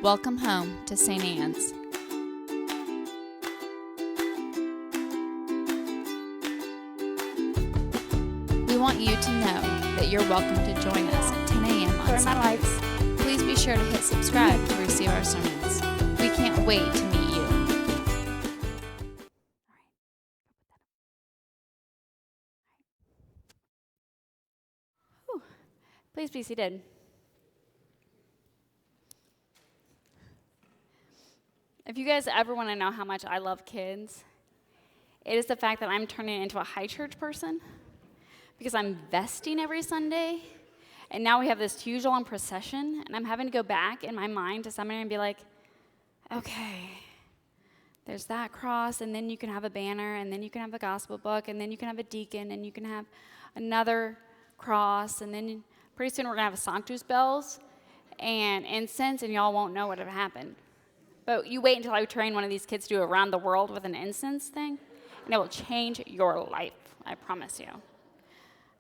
Welcome home to St. Anne's. We want you to know that you're welcome to join us at 10 a.m. on Sundays. Please be sure to hit subscribe to receive our sermons. We can't wait to meet you. Please be seated. If you guys ever want to know how much I love kids, it is the fact that I'm turning into a high church person because I'm vesting every Sunday, and now we have this huge long procession, and I'm having to go back in my mind to seminary and be like, okay, there's that cross, and then you can have a banner, and then you can have a gospel book, and then you can have a deacon, and you can have another cross, and then pretty soon we're going to have Sanctus bells and incense, and y'all won't know what had happened. But you wait until I train one of these kids to do around the world with an incense thing, and it will change your life, I promise you.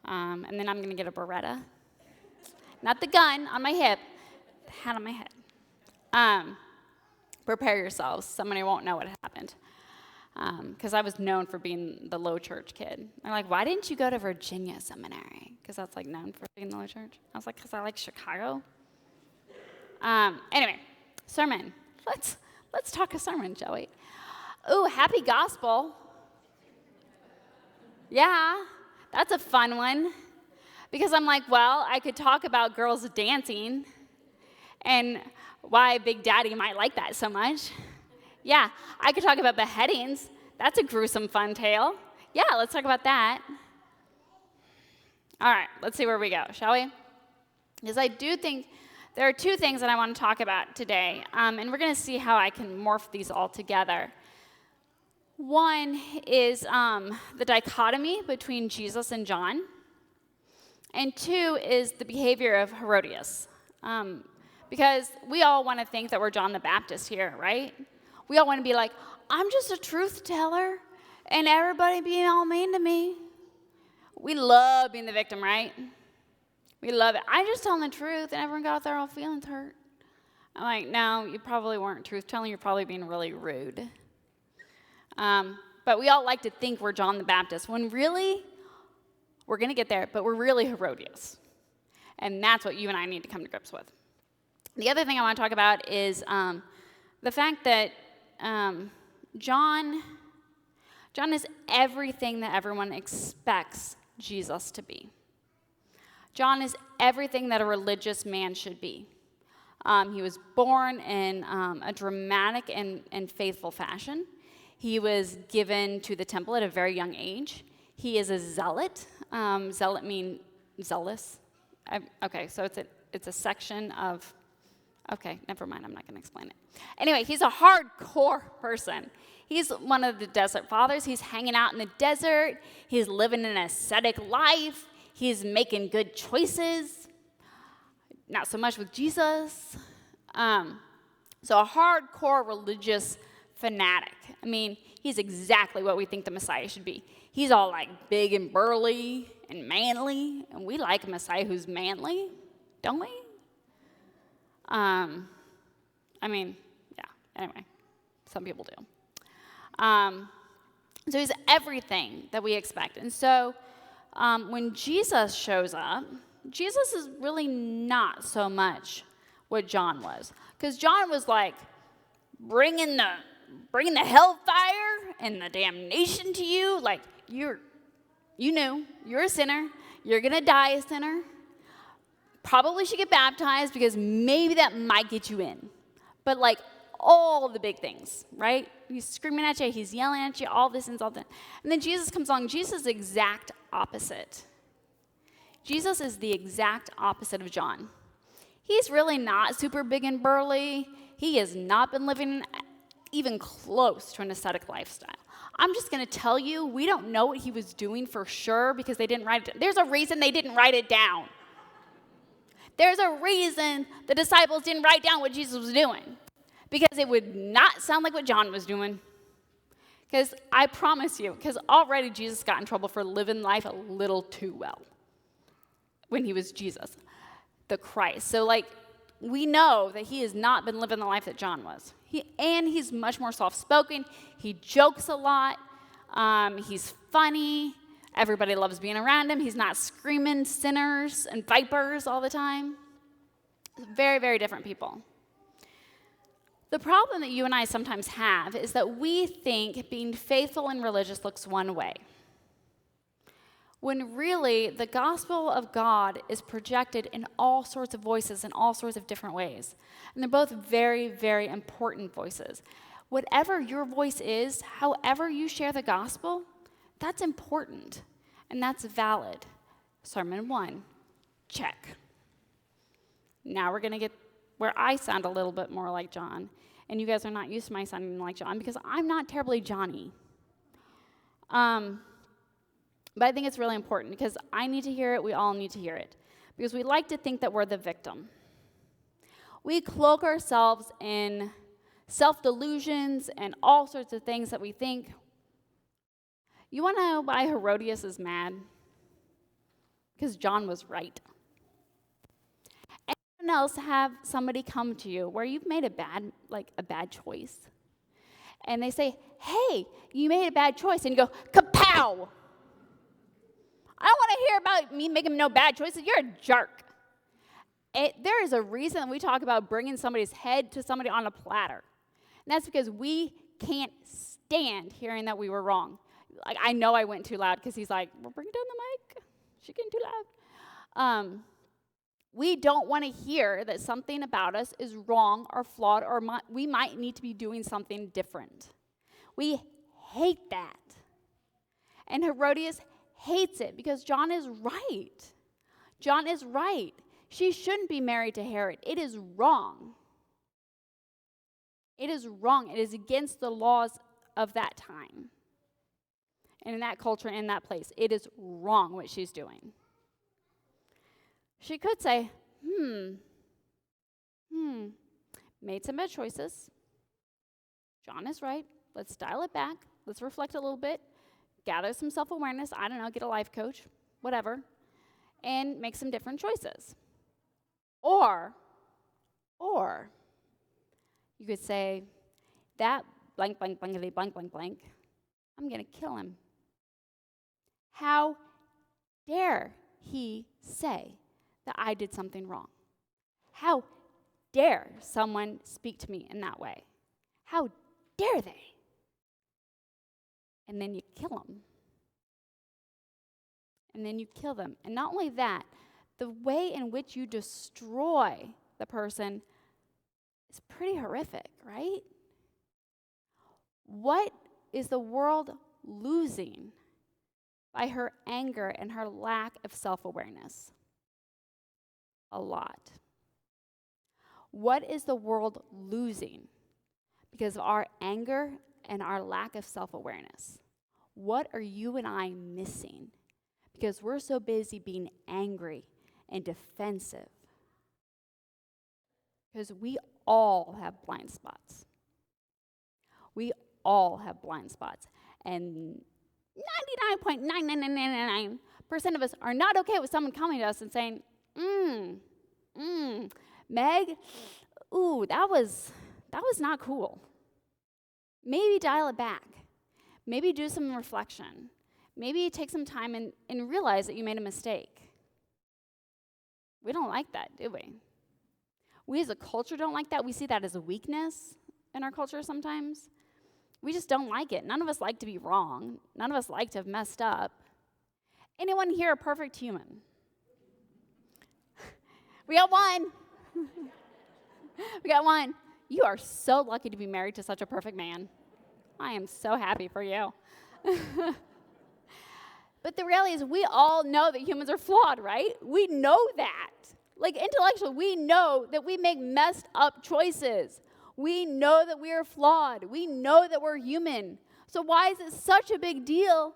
And then I'm going to get a Beretta. Not the gun on my hip, the hat on my head. Prepare yourselves. Somebody won't know what happened. Because I was known for being the low church kid. They're like, why didn't you go to Virginia Seminary? Because that's like known for being the low church. I was like, because I like Chicago. Anyway, sermon. Let's talk a sermon, shall we? Ooh, happy gospel. Yeah, that's a fun one. Because I'm like, well, I could talk about girls dancing and why Big Daddy might like that so much. Yeah, I could talk about beheadings. That's a gruesome, fun tale. Yeah, let's talk about that. All right, let's see where we go, shall we? Because I do think there are two things that I want to talk about today, and we're going to see how I can morph these all together. One is the dichotomy between Jesus and John, and two is the behavior of Herodias. Because we all want to think that we're John the Baptist here, right? We all want to be like, I'm just a truth teller, and everybody being all mean to me. We love being the victim, right? We love it. I'm just telling the truth, and everyone got their own feelings hurt. I'm like, no, you probably weren't truth telling. You're probably being really rude. But we all like to think we're John the Baptist, when really, we're going to get there, but we're really Herodias. And that's what you and I need to come to grips with. The other thing I want to talk about is the fact that John is everything that everyone expects Jesus to be. John is everything that a religious man should be. He was born in a dramatic and faithful fashion. He was given to the temple at a very young age. He is a zealot. Zealot means zealous. Okay, so it's a section of... Okay, never mind. I'm not going to explain it. Anyway, he's a hardcore person. He's one of the desert fathers. He's hanging out in the desert. He's living an ascetic life. He's making good choices. Not so much with Jesus. So a hardcore religious fanatic. I mean, he's exactly what we think the Messiah should be. He's all like big and burly and manly. And we like a Messiah who's manly, don't we? Anyway, some people do. So he's everything that we expect. And so when Jesus shows up, Jesus is really not so much what John was. Because John was like bringing the hellfire and the damnation to you. Like, you're a sinner. You're going to die a sinner. Probably should get baptized because maybe that might get you in. But like all the big things, right? He's screaming at you, he's yelling at you, all this and all that. And then Jesus comes along. Jesus is the exact opposite. Jesus is the exact opposite of John. He's really not super big and burly. He has not been living even close to an ascetic lifestyle. I'm just going to tell you, we don't know what he was doing for sure because they didn't write it down. There's a reason they didn't write it down. There's a reason the disciples didn't write down what Jesus was doing, because it would not sound like what John was doing. Because I promise you, because already Jesus got in trouble for living life a little too well when he was Jesus, the Christ. So like we know that he has not been living the life that John was. He's much more soft-spoken. He jokes a lot. He's funny. Everybody loves being around him. He's not screaming sinners and vipers all the time. Very, very different people. The problem that you and I sometimes have is that we think being faithful and religious looks one way, when really the gospel of God is projected in all sorts of voices in all sorts of different ways. And they're both very, very important voices. Whatever your voice is, however you share the gospel, that's important and that's valid. Sermon 1, check. Now we're going to get where I sound a little bit more like John, and you guys are not used to my sounding like John because I'm not terribly Johnny. But I think it's really important because I need to hear it, we all need to hear it. Because we like to think that we're the victim. We cloak ourselves in self-delusions and all sorts of things that we think. You want to know why Herodias is mad? Because John was right. Anyone else have somebody come to you where you've made a bad choice? And they say, hey, you made a bad choice. And you go, kapow! I don't want to hear about me making no bad choices. You're a jerk. There is a reason that we talk about bringing somebody's head to somebody on a platter. And that's because we can't stand hearing that we were wrong. Like, I know I went too loud because he's like, well, bring down the mic. She's getting too loud. We don't want to hear that something about us is wrong or flawed or we might need to be doing something different. We hate that. And Herodias hates it because John is right. John is right. She shouldn't be married to Herod. It is wrong. It is wrong. It is against the laws of that time. And in that culture, in that place, it is wrong what she's doing. She could say, made some bad choices. John is right. Let's dial it back. Let's reflect a little bit. Gather some self-awareness, I don't know, get a life coach, whatever, and make some different choices. Or you could say, that blank, blank, blankety, blank, blank, blank, I'm going to kill him. How dare he say that I did something wrong? How dare someone speak to me in that way? How dare they? And then you kill them. And then you kill them. And not only that, the way in which you destroy the person is pretty horrific, right? What is the world losing by her anger and her lack of self-awareness? A lot. What is the world losing because of our anger and our lack of self-awareness? What are you and I missing? Because we're so busy being angry and defensive. Because we all have blind spots. We all have blind spots. And 99.99999% of us are not okay with someone coming to us and saying, Meg, ooh, that was not cool. Maybe dial it back. Maybe do some reflection. Maybe take some time and realize that you made a mistake. We don't like that, do we? We as a culture don't like that. We see that as a weakness in our culture sometimes. We just don't like it. None of us like to be wrong. None of us like to have messed up. Anyone here a perfect human? We got one. We got one. You are so lucky to be married to such a perfect man. I am so happy for you. But the reality is we all know that humans are flawed, right? We know that. Like intellectually, we know that we make messed up choices. We know that we are flawed. We know that we're human. So why is it such a big deal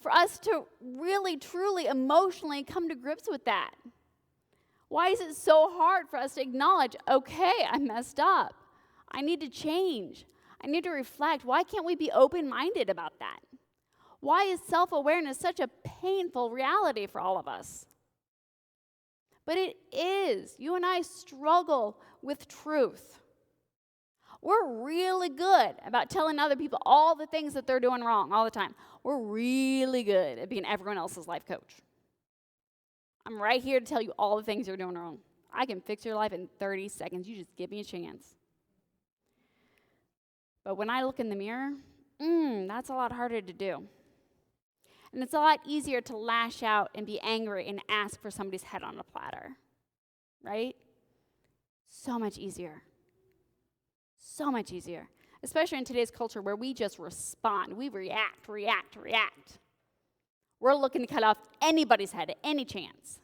for us to really, truly, emotionally come to grips with that? Why is it so hard for us to acknowledge, okay, I messed up. I need to change. I need to reflect. Why can't we be open-minded about that? Why is self-awareness such a painful reality for all of us? But it is. You and I struggle with truth. We're really good about telling other people all the things that they're doing wrong all the time. We're really good at being everyone else's life coach. I'm right here to tell you all the things you're doing wrong. I can fix your life in 30 seconds. You just give me a chance. But when I look in the mirror, that's a lot harder to do. And it's a lot easier to lash out and be angry and ask for somebody's head on a platter, right? So much easier. So much easier. Especially in today's culture where we just respond. We react. We're looking to cut off anybody's head at any chance.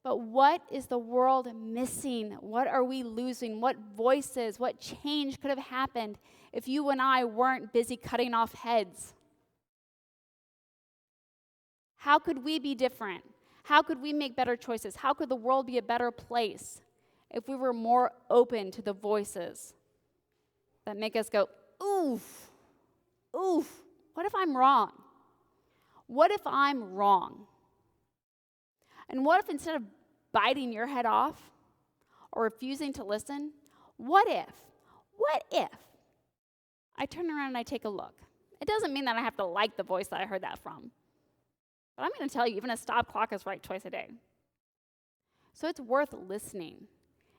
But what is the world missing? What are we losing? What voices, what change could have happened if you and I weren't busy cutting off heads? How could we be different? How could we make better choices? How could the world be a better place if we were more open to the voices that make us go, oof, what if I'm wrong? What if I'm wrong? And what if instead of biting your head off or refusing to listen, what if I turn around and I take a look? It doesn't mean that I have to like the voice that I heard that from. But I'm going to tell you, even a stop clock is right twice a day. So it's worth listening.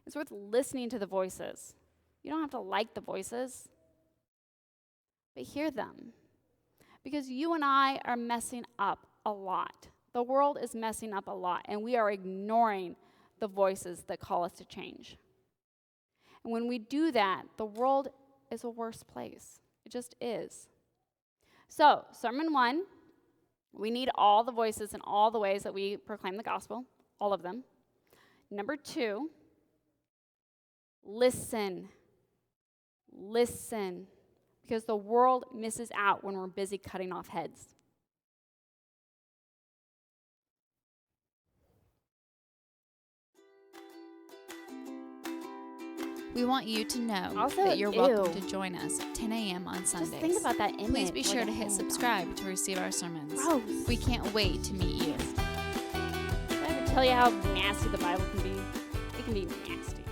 It's worth listening to the voices. You don't have to like the voices, but hear them. Because you and I are messing up a lot. The world is messing up a lot, and we are ignoring the voices that call us to change. And when we do that, the world is a worse place. It just is. So, sermon 1, we need all the voices and all the ways that we proclaim the gospel, all of them. Number 2, listen. Listen. Because the world misses out when we're busy cutting off heads. We want you to know Also, that you're welcome to join us at 10 a.m. on Sundays. Just think about that image. Please be sure to hit subscribe to receive our sermons. Gross. We can't wait to meet you. Did I ever tell you how nasty the Bible can be? It can be nasty.